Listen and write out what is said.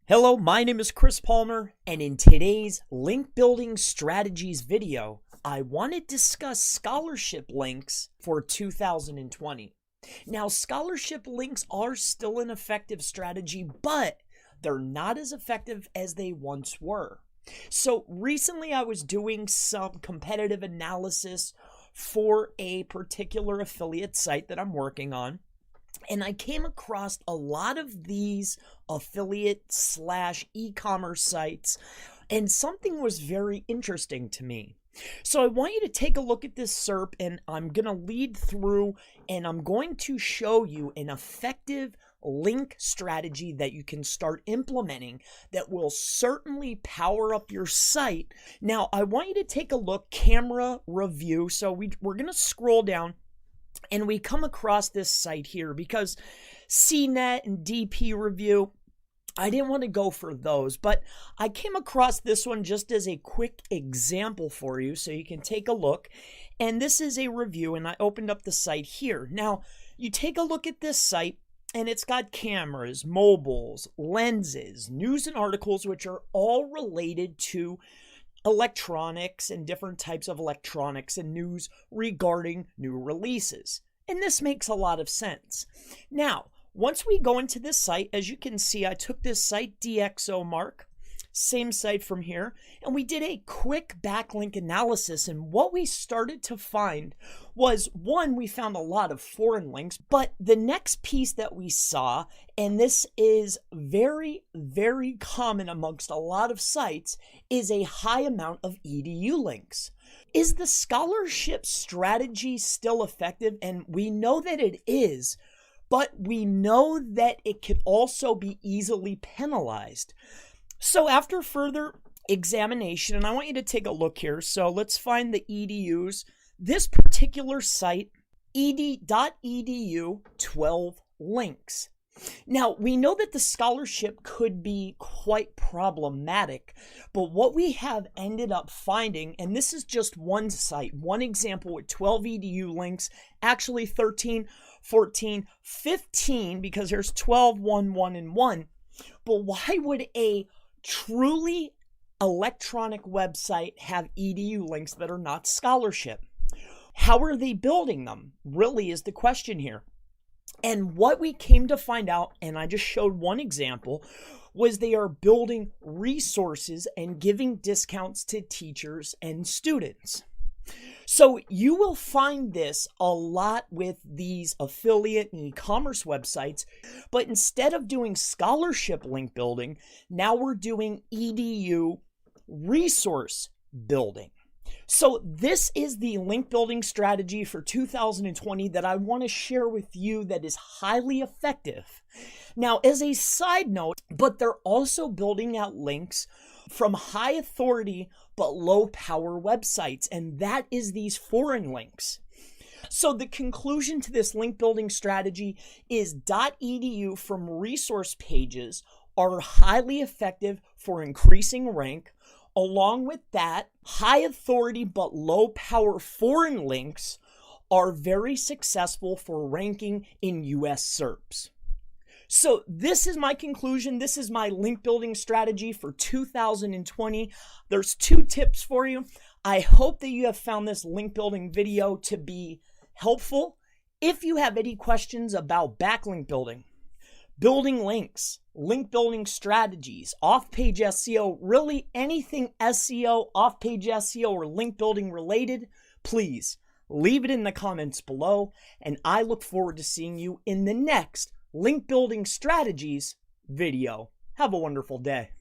Hello, my name is Chris Palmer, and in today's link building strategies video, I want to discuss scholarship links for 2020. Now, scholarship links are still an effective strategy, but they're not as effective as they once were. So recently I was doing some competitive analysis for a particular affiliate site that I'm working on. And I came across a lot of these affiliate/e-commerce sites, and something was very interesting to me. So I want you to take a look at this SERP, and I'm going to lead through, and I'm going to show you an effective link strategy that you can start implementing that will certainly power up your site. Now, I want you to take a look, camera review. So we're going to scroll down. And we come across this site here because CNET and DP review, I didn't want to go for those, but I came across this one just as a quick example for you so you can take a look. And this is a review, and I opened up the site here. Now, you take a look at this site, and it's got cameras, mobiles, lenses, news and articles, which are all related to electronics and different types of electronics and news regarding new releases. And this makes a lot of sense. Now, once we go into this site, as you can see, I took this site DxOMark, same site from here, and we did a quick backlink analysis. And what we started to find was, one, we found a lot of foreign links, but the next piece that we saw, and this is very, very common amongst a lot of sites, is a high amount of EDU links. Is the scholarship strategy still effective? And we know that it is, but we know that it could also be easily penalized. So after further examination, and I want you to take a look here. So let's find the EDUs. This particular site, ed.edu 12 links. Now, we know that the scholarship could be quite problematic, but what we have ended up finding, and this is just one site, one example with 12 EDU links, actually 13, 14, 15, because there's 12, 1, 1, and 1. But why would a truly electronic website have EDU links that are not scholarship? How are they building them? Really is the question here. And what we came to find out, and I just showed one example, was they are building resources and giving discounts to teachers and students. So you will find this a lot with these affiliate and e-commerce websites, but instead of doing scholarship link building, now we're doing EDU resource building. So this is the link building strategy for 2020 that I want to share with you that is highly effective. Now, as a side note, but they're also building out links from high authority but low power websites, and that is these foreign links. So the conclusion to this link building strategy is .edu from resource pages are highly effective for increasing rank. Along with that, high authority but low power foreign links are very successful for ranking in US SERPs. So this is my conclusion. This is my link building strategy for 2020. There's two tips for you. I hope that you have found this link building video to be helpful. If you have any questions about backlink building, building links, link building strategies, off-page SEO, really anything SEO, off-page SEO, or link building related, please leave it in the comments below, and I look forward to seeing you in the next link building strategies video. Have a wonderful day.